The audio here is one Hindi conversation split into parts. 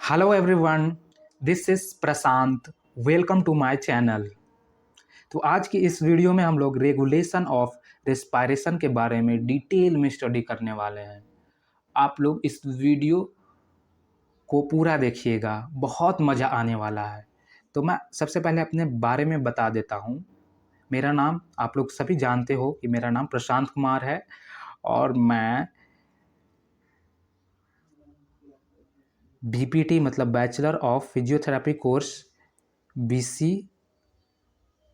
Hello everyone, this is Prashant. Welcome to my channel. तो आज की इस वीडियो में हम लोग रेगुलेशन ऑफ रेस्पायरेशन के बारे में डिटेल में स्टडी करने वाले हैं। आप लोग इस वीडियो को पूरा देखिएगा, बहुत मज़ा आने वाला है। तो मैं सबसे पहले अपने बारे में बता देता हूँ। मेरा नाम आप लोग सभी जानते हो कि मेरा नाम प्रशांत कुमार है और मैं बीपीटी मतलब bachelor of physiotherapy course BC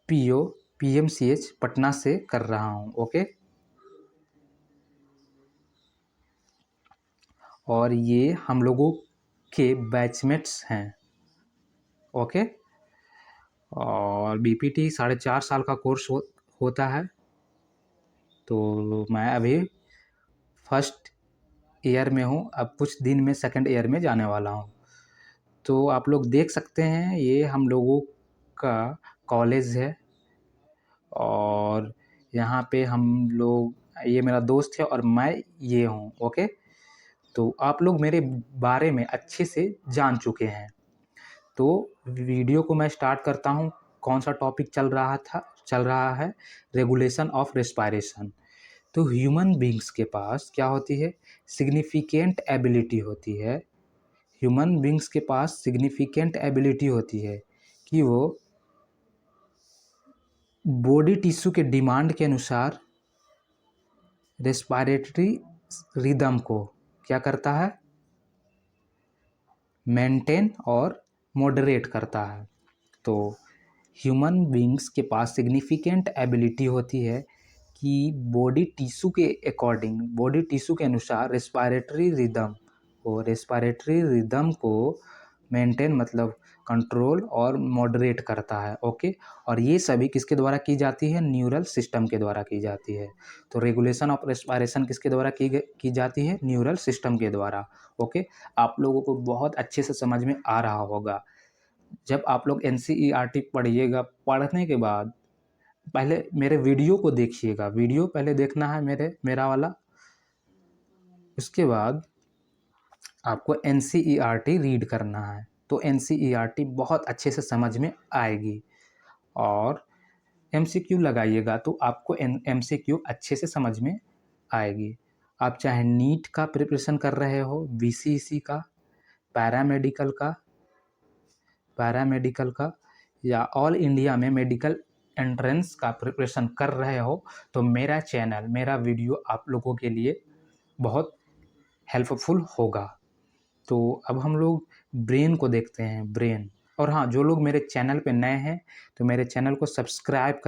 PO PMCH Patna से कर रहा हूँ। ओके, और ये हम लोगों के बैचमेट्स हैं। ओके, और बीपीटी 4.5 साल का कोर्स होता है। तो मैं अभी फर्स्ट ईयर में हूँ, अब कुछ दिन में सेकंड ईयर में जाने वाला हूँ। तो आप लोग देख सकते हैं ये हम लोगों का कॉलेज है और यहाँ पे हम लोग, ये मेरा दोस्त है और मैं ये हूँ। ओके, तो आप लोग मेरे बारे में अच्छे से जान चुके हैं। तो वीडियो को मैं स्टार्ट करता हूँ। कौन सा टॉपिक चल रहा है रेगुलेशन ऑफ रेस्पायरेशन। तो ह्यूमन बींग्स के पास क्या होती है, सिग्निफिकेंट एबिलिटी होती है। ह्यूमन बींग्स के पास सिग्निफिकेंट एबिलिटी होती है कि वो बॉडी टिश्यू के डिमांड के अनुसार रेस्पायरेटरी रिदम को क्या करता है, मेंटेन और मॉडरेट करता है। तो ह्यूमन बींग्स के पास सिग्निफिकेंट एबिलिटी होती है कि बॉडी टिश्यू के अकॉर्डिंग, बॉडी टिश्यू के अनुसार रेस्पायरेटरी रिदम को मेंटेन मतलब कंट्रोल और मॉडरेट करता है। ओके, और ये सभी किसके द्वारा की जाती है, न्यूरल सिस्टम के द्वारा की जाती है। तो रेगुलेशन ऑफ रेस्पायरेशन किसके द्वारा की जाती है, न्यूरल सिस्टम के द्वारा। ओके, आप लोगों को बहुत अच्छे से समझ में आ रहा होगा। जब आप लोग एनसीईआरटी पढ़िएगा, पढ़ने के बाद पहले मेरे वीडियो को देखिएगा। वीडियो पहले देखना है मेरा वाला, उसके बाद आपको एनसीईआरटी रीड करना है। तो एनसीईआरटी बहुत अच्छे से समझ में आएगी। और एमसीक्यू लगाइएगा तो आपको एमसीक्यू अच्छे से समझ में आएगी। आप चाहे नीट का प्रिपरेशन कर रहे हो, बीसीईसी का, पैरामेडिकल का या ऑल इंडिया में मेडिकल एंट्रेंस का प्रिपरेशन कर रहे हो, तो मेरा चैनल, मेरा वीडियो आप लोगों के लिए बहुत हेल्पफुल होगा। तो अब हम लोग ब्रेन को देखते हैं, ब्रेन। और हाँ, जो लोग मेरे चैनल पे नए हैं तो मेरे चैनल को सब्सक्राइब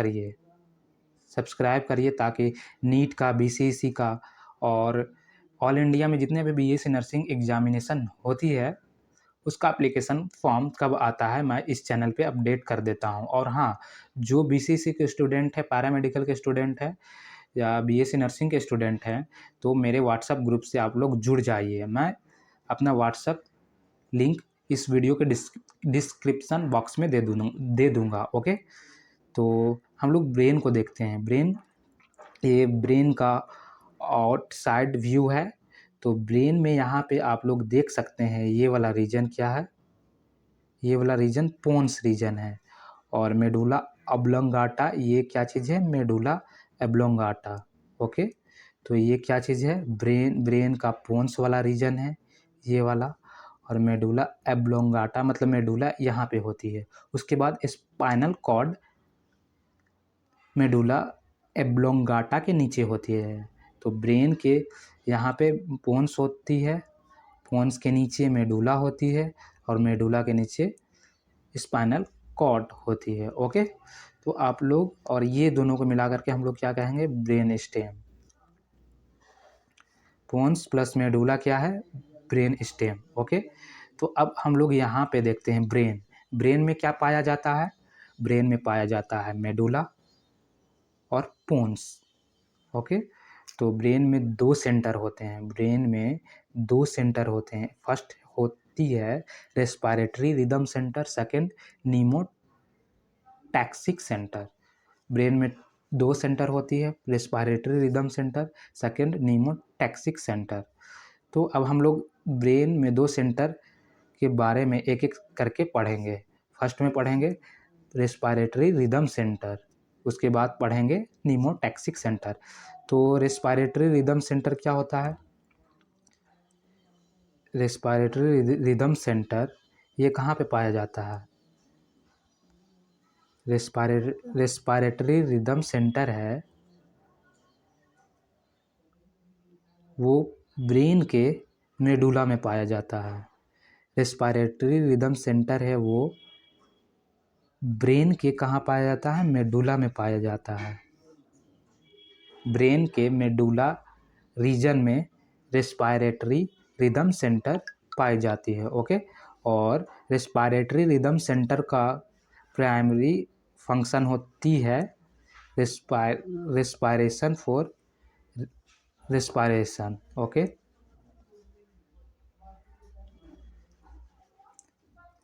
करिए ताकि नीट का, बीसीईसी का और ऑल इंडिया में जितने भी बीएससी नर्सिंग एग्जामिनेशन होती है उसका एप्लीकेशन फॉर्म कब आता है मैं इस चैनल पे अपडेट कर देता हूँ। और हाँ, जो बीसीसी के स्टूडेंट है, पैरामेडिकल के स्टूडेंट हैं या बीएससी नर्सिंग के स्टूडेंट हैं, तो मेरे व्हाट्सएप ग्रुप से आप लोग जुड़ जाइए। मैं अपना व्हाट्सएप लिंक इस वीडियो के डिस्क्रिप्शन बॉक्स में दे दूँगा। ओके, तो हम लोग ब्रेन को देखते हैं। ये ब्रेन का आउटसाइड व्यू है। तो ब्रेन में यहाँ पे आप लोग देख सकते हैं, ये वाला रीजन क्या है, ये वाला रीजन पोन्स रीजन है। और मेडुला ऑब्लोंगाटा, ये क्या चीज़ है, मेडुला ऑब्लोंगाटा। ओके, तो ये क्या चीज़ है, ब्रेन का पोन्स वाला रीजन है ये वाला। और मेडुला ऑब्लोंगाटा मतलब मेडुला यहाँ पे होती है। उसके बाद स्पाइनल कॉर्ड मेडुला ऑब्लोंगाटा के नीचे होती है। तो ब्रेन के यहाँ पे पोन्स होती है, पोन्स के नीचे मेडुला होती है और मेडुला के नीचे स्पाइनल कॉर्ड होती है। ओके, तो आप लोग, और ये दोनों को मिला करके हम लोग क्या कहेंगे, brain stem. Pons plus medulla क्या है, ब्रेन स्टेम। ओके, तो अब हम लोग यहाँ पे देखते हैं ब्रेन। ब्रेन में क्या पाया जाता है, ब्रेन में पाया जाता है मेडुला और पोन्स। ओके, तो ब्रेन में दो सेंटर होते हैं, ब्रेन में दो सेंटर होते हैं। फर्स्ट होती है respiratory rhythm centre, second pneumotaxic centre. Brain में दो सेंटर होती है, respiratory rhythm centre, second pneumotaxic centre. तो अब हम लोग ब्रेन में दो सेंटर के बारे में एक एक करके पढ़ेंगे। फर्स्ट में पढ़ेंगे रेस्पिरेटरी रिदम सेंटर, उसके बाद पढ़ेंगे निमोटैक्सिक सेंटर। तो रेस्पिरेटरी रिदम सेंटर क्या होता है? रेस्पिरेटरी रिदम सेंटर ये कहाँ पे पाया जाता है? रेस्पिरेटरी रिदम सेंटर है वो ब्रेन के मेडुला में पाया जाता है। रेस्पिरेटरी रिदम सेंटर है वो ब्रेन के कहाँ पाया जाता है? मेडुला में पाया जाता है। ब्रेन के मेडुला रीजन में रेस्पिरेटरी रिदम सेंटर पाई जाती है। ओके, और रेस्पिरेटरी रिदम सेंटर का प्राइमरी फंक्शन होती है रेस्पिरेशन फॉर रेस्पिरेशन। ओके,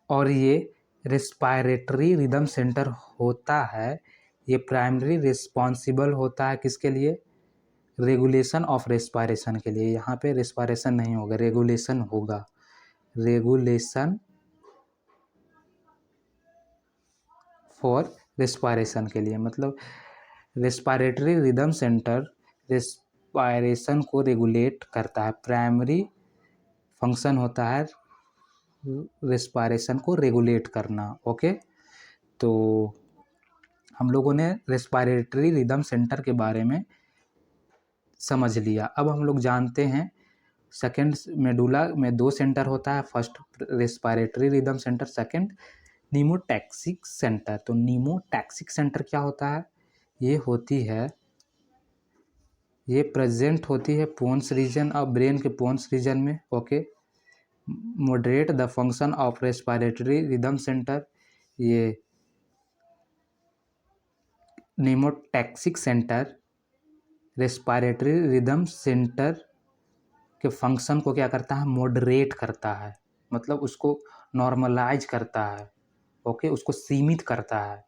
और ये रेस्पिरेटरी रिदम सेंटर होता है, ये प्राइमरी रिस्पॉन्सिबल होता है किसके लिए? रेगुलेशन ऑफ रेस्पिरेशन के लिए। यहाँ पे रेस्पिरेशन नहीं होगा, रेगुलेशन होगा। रेगुलेशन फॉर रेस्पिरेशन के लिए, मतलब रेस्पिरेटरी रिदम सेंटर रेस्पिरेशन को रेगुलेट करता है। प्राइमरी फंक्शन होता है रेस्पिरेशन को रेगुलेट करना। ओके, तो हम लोगों ने रेस्पिरेटरी रिदम सेंटर के बारे में समझ लिया। अब हम लोग जानते हैं सेकेंड मेडुला में 2 सेंटर होता है, first respiratory rhythm centre, second pneumotaxic centre. तो निमोटैक्सिक सेंटर क्या होता है? ये प्रेजेंट होती है पोन्स रीजन और ब्रेन के पोन्स रीजन में। Okay, moderate the function of respiratory rhythm centre. ये निमोटैक्सिक सेंटर रेस्पिरेटरी रिदम सेंटर के फंक्शन को क्या करता है? मॉडरेट करता है, मतलब उसको नॉर्मलाइज करता है। ओके, उसको सीमित करता है।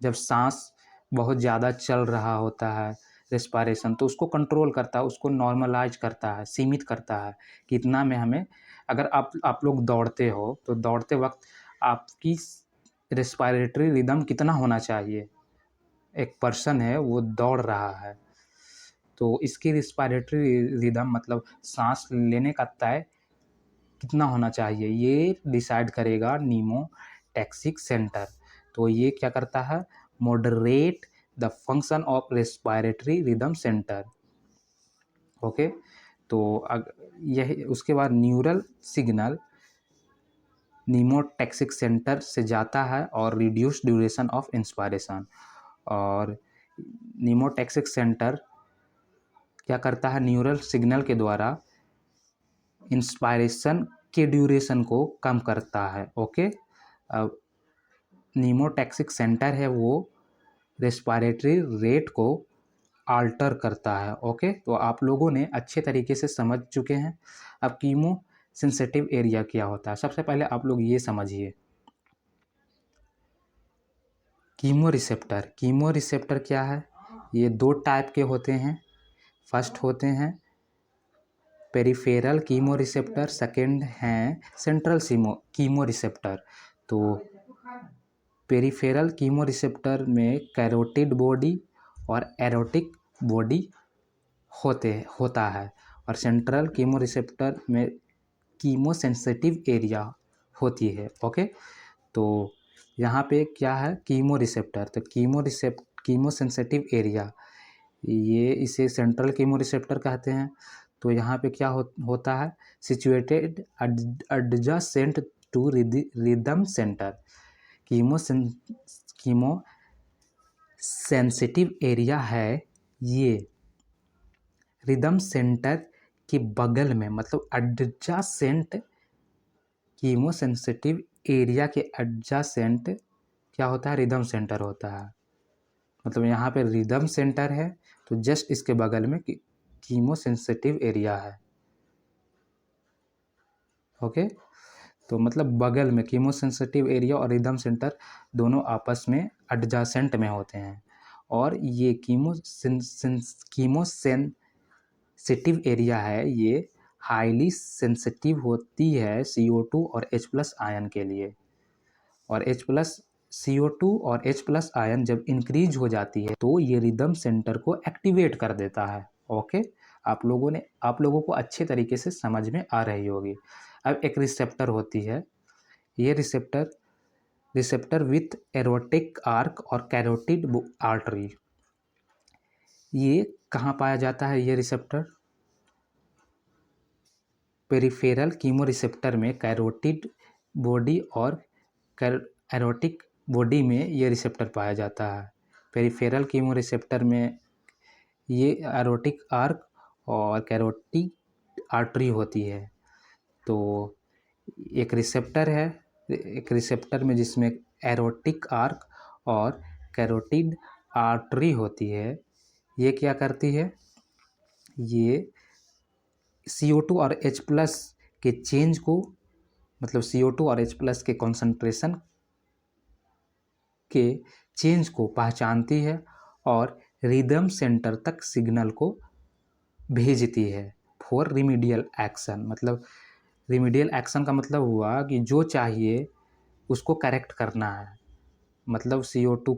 जब सांस बहुत ज़्यादा चल रहा होता है रेस्पिरेशन, तो उसको कंट्रोल करता है, उसको नॉर्मलाइज करता है, सीमित करता है। कितना में हमें, अगर आप लोग दौड़ते हो तो दौड़ते वक्त आपकी रेस्पिरेटरी रिदम कितना होना चाहिए? एक पर्सन है वो दौड़ रहा है तो इसकी रेस्पिरेटरी रिदम मतलब सांस लेने का तय कितना होना चाहिए, ये डिसाइड करेगा निमोटैक्सिक सेंटर। तो ये क्या करता है? Moderate the function of respiratory rhythm centre. Okay, तो यह उसके बाद न्यूरल सिग्नल निमोटैक्सिक सेंटर से जाता है और रिड्यूस ड्यूरेशन ऑफ इंस्पायरेशन। और निमोटैक्सिक सेंटर क्या करता है? न्यूरल सिग्नल के द्वारा इंस्पायरेशन के ड्यूरेशन को कम करता है। ओके, अब निमोटैक्सिक सेंटर है वो रेस्पिरेटरी रेट को आल्टर करता है। ओके, तो आप लोगों ने अच्छे तरीके से समझ चुके हैं। अब कीमो सेंसिटिव एरिया क्या होता है? सबसे पहले आप लोग ये समझिए, कीमो रिसेप्टर क्या है? ये 2 टाइप के होते हैं। फर्स्ट होते हैं पेरिफेरल कीमो रिसेप्टर, सेकेंड हैं सेंट्रल कीमो रिसेप्टर। तो पेरिफेरल कीमो रिसेप्टर में कैरोटिड बॉडी और एरोटिक बॉडी होता है, और सेंट्रल कीमो रिसेप्टर में कीमो सेंसिटिव एरिया होती है। ओके, तो यहाँ पे क्या है? Chemo receptor. तो कीमो सेंसिटिव एरिया, ये इसे सेंट्रल कीमो रिसेप्टर कहते हैं। तो यहाँ पे क्या होता है? Situated adjacent to rhythm centre. Chemo sensitive area है ये रिदम सेंटर के बगल में, मतलब एडजेसेंट, कीमो सेंसिटिव एरिया के एडजेसेंट क्या होता है? रिदम सेंटर होता है। मतलब यहाँ पे रिदम सेंटर है तो जस्ट इसके बगल में कीमो सेंसिटिव एरिया है। ओके, तो मतलब बगल में कीमो सेंसिटिव एरिया और रिदम सेंटर दोनों आपस में एडजेसेंट में होते हैं। और ये कीमो सेंसिटिव एरिया है, ये हाईली सेंसिटिव होती है CO2 और H+ आयन के लिए। और CO2 और H+ आयन जब इंक्रीज हो जाती है तो ये रिदम सेंटर को एक्टिवेट कर देता है। ओके, आप लोगों को अच्छे तरीके से समझ में आ रही होगी। अब एक रिसेप्टर होती है, ये रिसेप्टर विथ एरोटिक आर्क और कैरोटिड आर्टरी। ये कहाँ पाया जाता है? ये रिसेप्टर पेरिफेरल कीमोरिसेप्टर में कैरोटिड बॉडी और एरोटिक बॉडी में ये रिसेप्टर पाया जाता है। पेरिफेरल कीमोरिसेप्टर में ये एरोटिक आर्क और कैरोटिड आर्टरी होती है। तो एक रिसेप्टर में जिसमें एरोटिक आर्क और कैरोटिड आर्टरी होती है, ये क्या करती है? ये CO2 और H+ के चेंज को, मतलब CO2 और H+ के कॉन्सेंट्रेशन के चेंज को पहचानती है और रिदम सेंटर तक सिग्नल को भेजती है फॉर रिमीडियल एक्शन। मतलब रिमीडियल एक्शन का मतलब हुआ कि जो चाहिए उसको करेक्ट करना है। मतलब CO2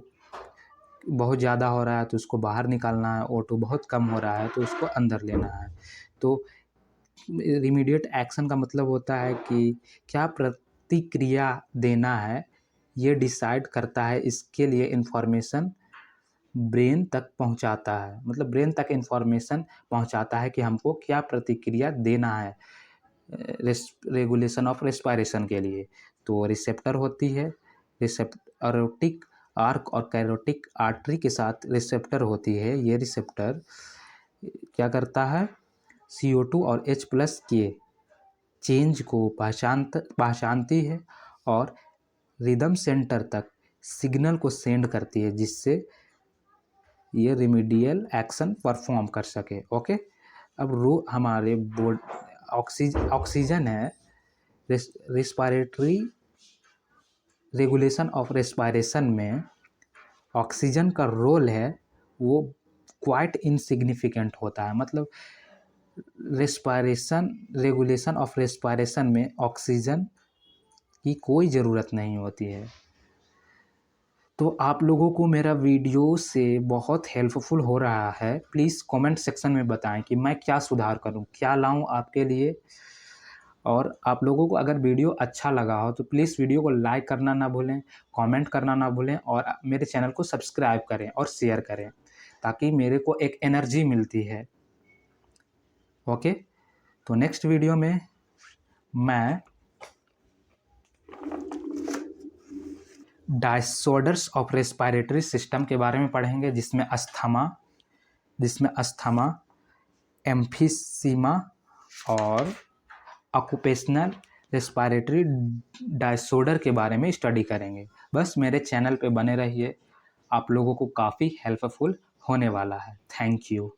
बहुत ज़्यादा हो रहा है तो उसको बाहर निकालना है, O2 बहुत कम हो रहा है तो उसको अंदर लेना है। तो रिमीडिएट एक्शन का मतलब होता है कि क्या प्रतिक्रिया देना है, ये डिसाइड करता है। इसके लिए इन्फॉर्मेशन ब्रेन तक पहुंचाता है, मतलब ब्रेन तक इन्फॉर्मेशन पहुंचाता है कि हमको क्या प्रतिक्रिया देना है रेगुलेशन ऑफ रेस्पिरेशन के लिए। तो रिसेप्टर होती है, एरोटिक आर्क और कैरोटिक आर्टरी के साथ रिसेप्टर होती है। ये रिसेप्टर क्या करता है? CO2 और H+ के चेंज को पहचानती है और रिदम सेंटर तक सिग्नल को सेंड करती है, जिससे ये रिमीडियल एक्शन परफॉर्म कर सके। ओके, अब हमारे ऑक्सीजन है, रेस्पिरेटरी रेगुलेशन ऑफ रेस्पिरेशन में ऑक्सीजन का रोल है वो क्वाइट इनसिग्निफिकेंट होता है। मतलब रेगुलेशन ऑफ रेस्पिरेशन में ऑक्सीजन की कोई ज़रूरत नहीं होती है। तो आप लोगों को मेरा वीडियो से बहुत हेल्पफुल हो रहा है। प्लीज़ कमेंट सेक्शन में बताएं कि मैं क्या सुधार करूं, क्या लाऊं आपके लिए। और आप लोगों को अगर वीडियो अच्छा लगा हो तो प्लीज़ वीडियो को लाइक करना ना भूलें, कमेंट करना ना भूलें और मेरे चैनल को सब्सक्राइब करें और शेयर करें, ताकि मेरे को एक एनर्जी मिलती है। ओके, तो नेक्स्ट वीडियो में मैं डिसऑर्डर्स ऑफ रेस्पिरेटरी सिस्टम के बारे में पढ़ेंगे, जिसमें अस्थमा, एम्फीसीमा और ऑक्यूपेशनल रेस्पिरेटरी डिसऑर्डर के बारे में स्टडी करेंगे। बस मेरे चैनल पे बने रहिए, आप लोगों को काफ़ी हेल्पफुल होने वाला है। Thank you.